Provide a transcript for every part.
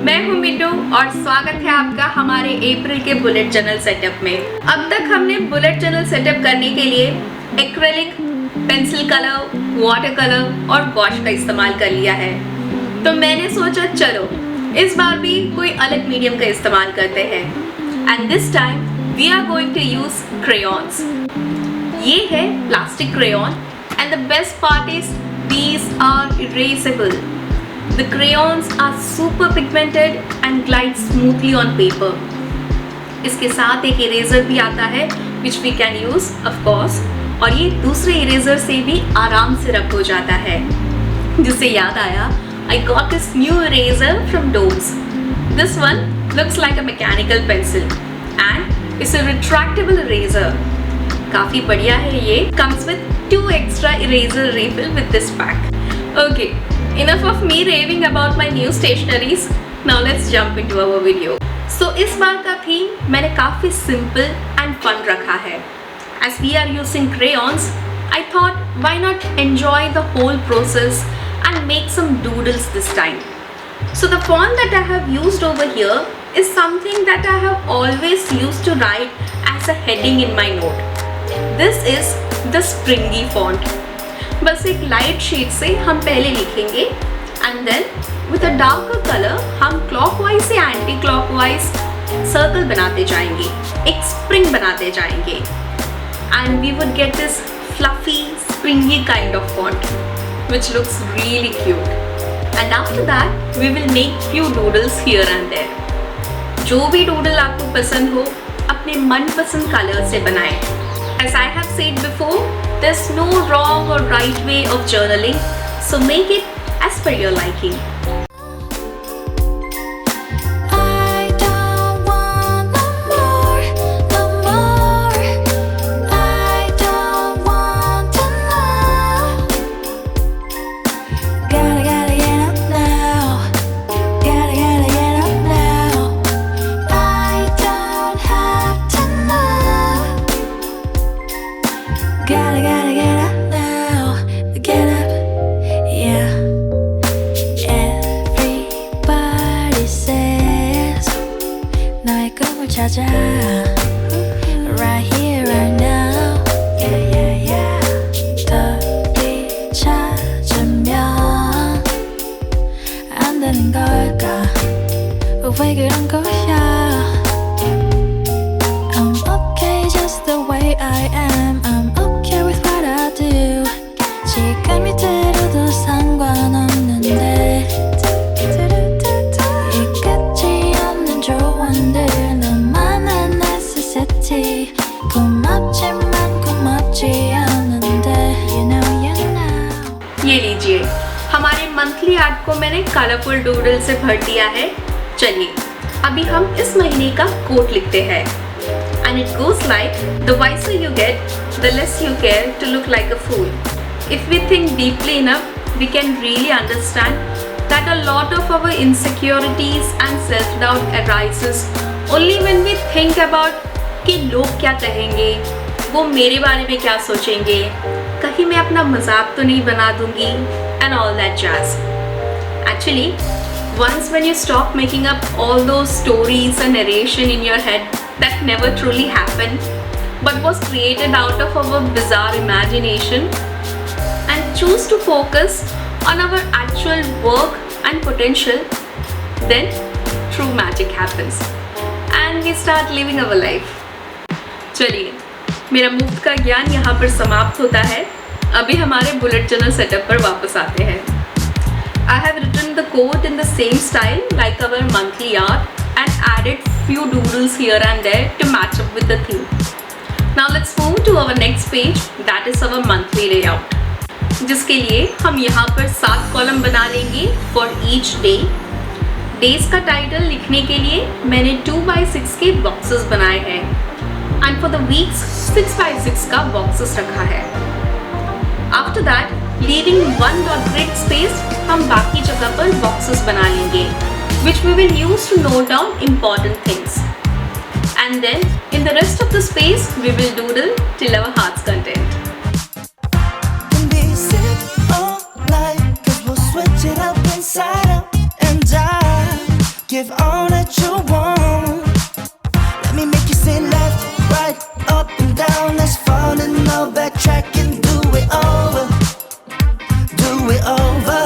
मैं हूं मिट्टू और स्वागत है आपका हमारे अप्रैल के बुलेट जर्नल सेटअप में। अब तक हमने बुलेट जर्नल सेटअप करने के लिए acrylic, pencil colour, water colour और गॉश का इस्तेमाल कर लिया है। तो मैंने सोचा चलो इस बार भी कोई अलग मीडियम का इस्तेमाल करते हैं। And this time we are going to use crayons. ये है plastic crayon and the best part is these are erasable. The crayons are super pigmented and glide smoothly on paper. इसके साथ एक इरेजर भी आता है which we can use of course, और ये दूसरे इरेजर से भी आराम से रब हो जाता है। जिससे याद आया, I got this new eraser from Dove's. This one looks like a mechanical pencil and it's a retractable eraser. काफी बढ़िया है ये। Comes with 2 extra eraser refill with this pack. Okay, enough of me raving about my new stationeries. Now let's jump into our video. So इस बार का theme मैंने काफी simple and fun रखा है। As we are using crayons, I thought why not enjoy the whole process and make some doodles this time. So the font that I have used over here is something that I have always used to write as a heading in my note. This is the Springy font. बस एक light shade से हम पहले लिखेंगे and then with a darker color हम clockwise से anti clockwise circle बनाते जाएंगे, एक स्प्रिंग बनाते जाएंगे and we would get this fluffy, springy kind of font which looks really cute. And after that we will make few doodles here and there. जो भी doodle आपको पसंद हो अपने मनपसंद कलर से बनाएं। As I have said before, there's no wrong or right way of journaling, so make it as per your liking. Gotta get up now, get up, yeah. Everybody says 너의 꿈을 찾아 right here, right now, yeah, yeah, yeah. 더디 찾으면 안 되는 걸까? 왜 그런 거야? I'm okay just the way I am. 지금이 들어도 상관없는데 이 끝이 없는 조언들 너만한 necessity 고맙지만 고맙지 않은데 you know ये लीजिए, हमारे monthly art को मैंने colourful doodle से भर दिया है। चलिए अभी हम इस महीने का कोट लिखते हैं and it goes like the wiser you get, the less you care to look like a fool. If we think deeply enough, we can really understand that a lot of our insecurities and self-doubt arises only when we think about कि लोग क्या कहेंगे, वो मेरे बारे में क्या सोचेंगे, कहीं मैं अपना मजाक तो नहीं बना दूंगी and all that jazz. Actually, once when you stop making up all those stories and narration in your head that never truly happened but was created out of our bizarre imagination and choose to focus on our actual work and potential, then true magic happens and we start living our life. चलिए मेरा मुफ्त का ज्ञान यहाँ पर समाप्त होता है। अभी हमारे बुलेट जर्नल सेटअप पर वापस आते हैं। I have written the quote in the same style like our monthly art and added few doodles here and there to match up with the theme. Now let's move to our next page, that is our monthly layout. जिसके लिए हम यहाँ पर 7 column बना लेंगे for each day. Days का title लिखने के लिए मैंने 2x6 के बॉक्सेस बनाए हैं and for the weeks 6x6 का बॉक्सेस रखा है. After that, leaving one dot grid space, हम बाकी जगह पर बॉक्सेस बना लेंगे which we will use to note down important things. And then in the rest of the space we will doodle till our heart's content. Inside out and give all that you want. Let me make you say left, right, up and down. Let's fall in love, backtrack and do it over. Do it over.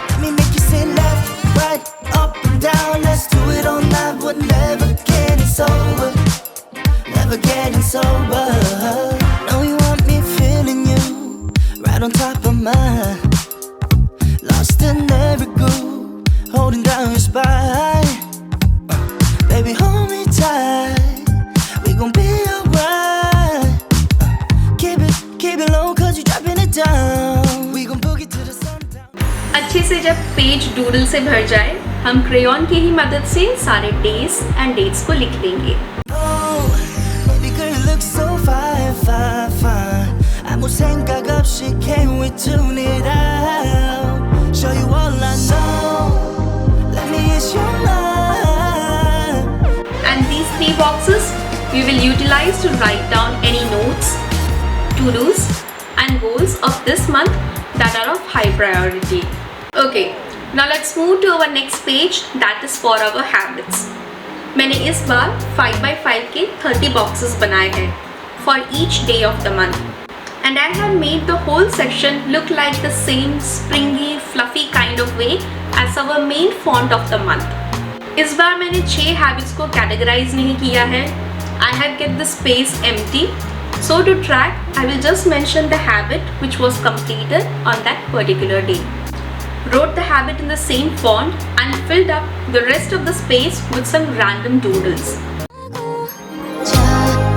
Let me make you say left, right, up and down. Let's do it all night. We're never getting sober. Never getting sober. Know you want me feeling you right on top of mine. Lost in every groove, holding down your spine. Baby, hold me tight. We gon' be alright. Keep it low, cause you dropping it down. We gon' boogie to the sundown. अच्छे से जब page doodle से भर जाए, हम crayon की ही मदद से सारे डेज एंड डेट्स को लिख लेंगे. Baby girl, you look so fine, fine, fine. 아무 생각 없이 can't wait to tune it out. Show you all I know. Let me ease your mind. And these 3 boxes we will utilize to write down any notes, to-dos and goals of this month that are of high priority. Okay, now let's move to our next page, that is for our habits. मैंने इस बार 5x5 के 30 boxes बनाए हैं for each day of the month. And I have made the whole section look like the same springy, fluffy kind of way as our main font of the month. इस बार मैंने 6 habits को categorize नहीं किया है. I have kept the space empty. So to track, I will just mention the habit which was completed on that particular day. Wrote the habit in the same font and filled up the rest of the space with some random doodles.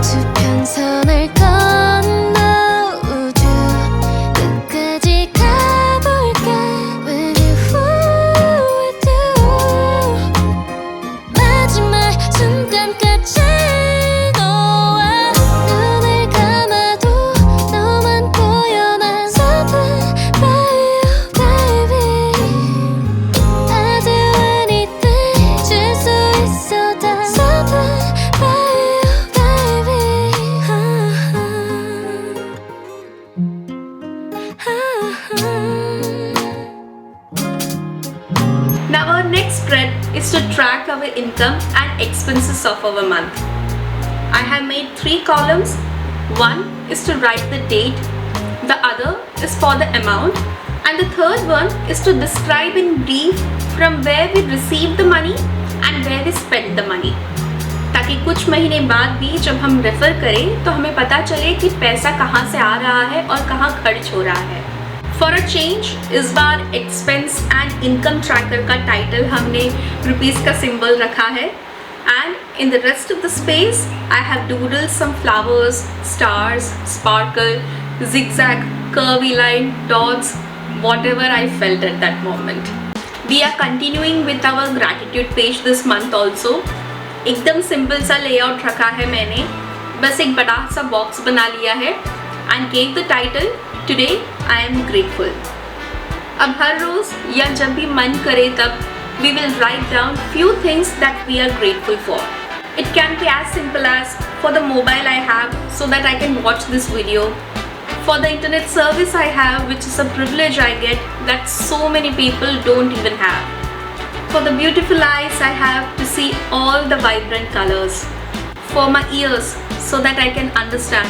수평선을 건너 우주 끝까지 가볼까 With you who do 마지막 순간까지 너와 눈을 감아도 너만 보여 난 Something by you baby 아주 이때 줄 수 있어 다 Something by you baby Now our next spread is to track our income and expenses of our month. I have made 3 columns. One is to write the date, the other is for the amount, and the third one is to describe in brief from where we receive the money and where we spend the money. ताकि कुछ महीने बाद भी जब हम refer करें तो हमें पता चले कि पैसा कहाँ से आ रहा है और कहाँ खर्च हो रहा है. फॉर अ चेंज इस बार एक्सपेंस एंड इनकम ट्रैकर का टाइटल हमने रुपीस का सिंबल रखा है. And in the rest of the space I have doodled some flowers, stars, sparkle, zigzag, curvy line, dots, whatever I felt at that moment. We are continuing with our gratitude page this month also. एकदम simple सा layout रखा है मैंने, बस एक बड़ा सा box बना लिया है and gave the title today I am grateful. अब हर रोज या जब भी मन करे तब we will write down few things that we are grateful for. It can be as simple as for the mobile I have so that I can watch this video, for the internet service I have which is a privilege I get that so many people don't even have, for the beautiful eyes I have to see all the vibrant colors, for my ears so that I can understand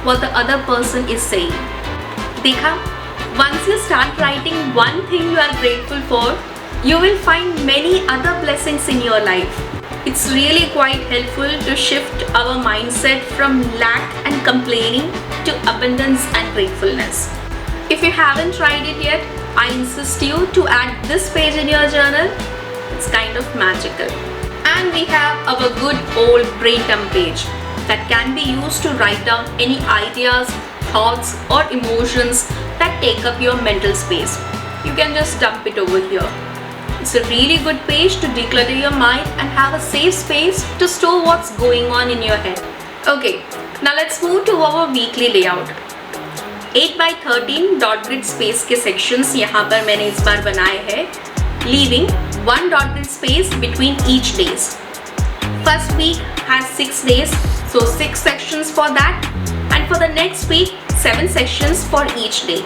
what the other person is saying. देखा, once you start writing one thing you are grateful for, you will find many other blessings in your life. It's really quite helpful to shift our mindset from lack and complaining to abundance and gratefulness. If you haven't tried it yet, I insist you to add this page in your journal. It's kind of magical. And we have our good old brain dump page that can be used to write down any ideas, thoughts or emotions that take up your mental space. You can just dump it over here. It's a really good page to declutter your mind and have a safe space to store what's going on in your head. Okay, now let's move to our weekly layout. 8x13 dot grid space के sections यहाँ पर मैंने इस बार बनाए हैं, leaving one dot grid space between each days. First week has 6 days, so 6 sections for that, and for the next week 7 sections for each day.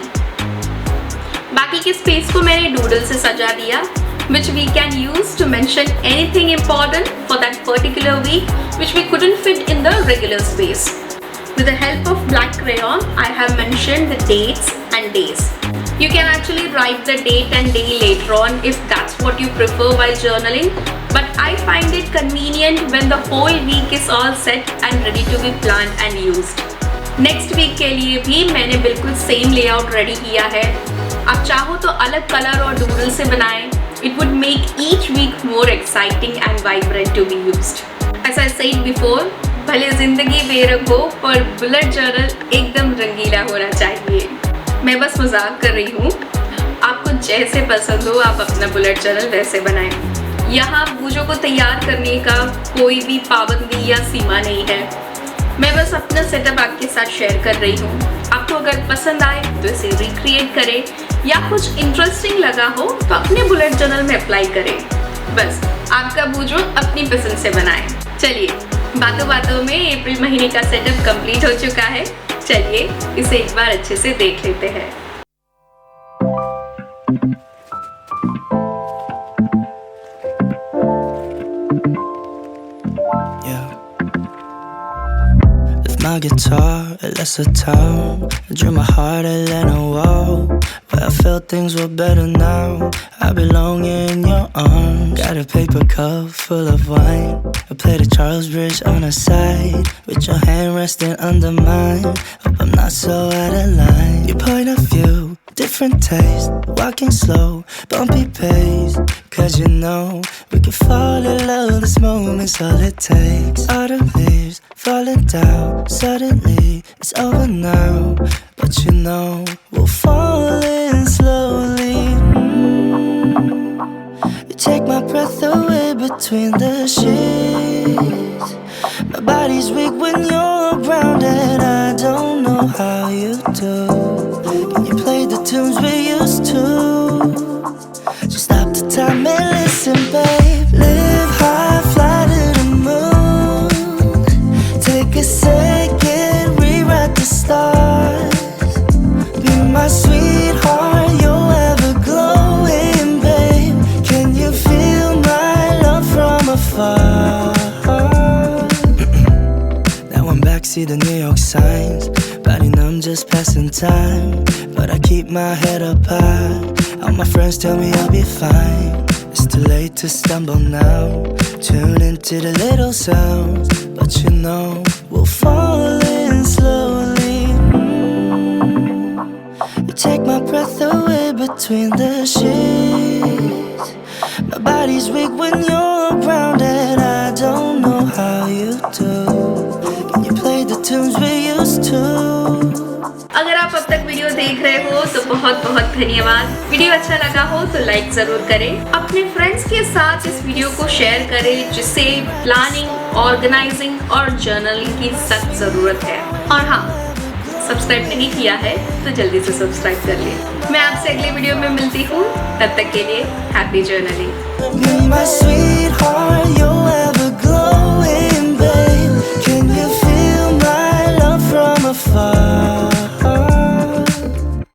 बाकी के space को मैंने doodle से सजा दिया, which we can use to mention mention anything important for that particular week which we couldn't fit in the regular space. With the help of black crayon, I have mentioned the dates and days. You can actually write the date and day later on if that's what you prefer while journaling, but I find it convenient when the whole week is all set and ready to be planned and used. Next week के लिए भी मैंने बिल्कुल same layout ready किया है. आप चाहो तो अलग कलर और डूडल से बनाएं. It would make each week more exciting and vibrant to be used. As I said before, भले जिंदगी बेरंग हो पर बुलेट जर्नल एकदम रंगीला होना चाहिए. मैं बस मजाक कर रही हूँ. आपको जैसे पसंद हो आप अपना बुलेट जर्नल वैसे बनाएं. यहाँ बूझों को तैयार करने का कोई भी पाबंदी या सीमा नहीं है. मैं बस अपना सेटअप आपके साथ शेयर कर रही हूँ. आपको अगर पसंद आए तो इसे रिक्रिएट करें या कुछ इंटरेस्टिंग लगा हो तो अपने बुलेट जर्नल में अप्लाई करें. बस आपका बूझो अपनी पसंद से बनाएं. चलिए, बातों बातों में अप्रैल महीने का सेटअप कंप्लीट हो चुका है. चलिए इसे एक बार अच्छे से देख लेते हैं. My guitar, it lets her town. I drew my heart at Atlanta wall, but I felt things were better now. I belong in your arms. Got a paper cup full of wine. I played a Charles Bridge on the side, with your hand resting under mine. Hope I'm not so out of line. Your point of view, different taste. Walking slow, bumpy pace. Cause you know we can fall in love. This moment's all it takes. Autumn leaves falling down. Suddenly it's over now, but you know we'll fall in slowly. You take my breath away between the sheets. My body's weak when you're around, and I don't know how you do. Can you play the tunes we used to? Just stop the time and listen, babe. Live high, fly to the moon. Take a second, rewrite the stars. Be my sweetheart, you're ever glowing, babe. Can you feel my love from afar? Now I'm back, see the New York signs. Body numb, just passing time. But I keep my head up high. All my friends tell me I'll be fine. It's too late to stumble now. Tune into the little sounds, but you know we'll fall in slowly. You take my breath away between the sheets. My body's weak when you're around, and I don't know how you do. Can you play the tunes we used to? अगर आप अब तक video देख रहे हो तो बहुत बहुत धन्यवाद. वीडियो अच्छा लगा हो तो लाइक जरूर करें. अपने फ्रेंड्स के साथ इस वीडियो को शेयर करें जिसे प्लानिंग, ऑर्गेनाइजिंग और जर्नलिंग की सख्त जरूरत है. और हाँ, सब्सक्राइब नहीं किया है तो जल्दी से सब्सक्राइब कर ले. मैं आपसे अगले वीडियो में मिलती हूँ. तब तक के लिए हैप्पी जर्नलिंग.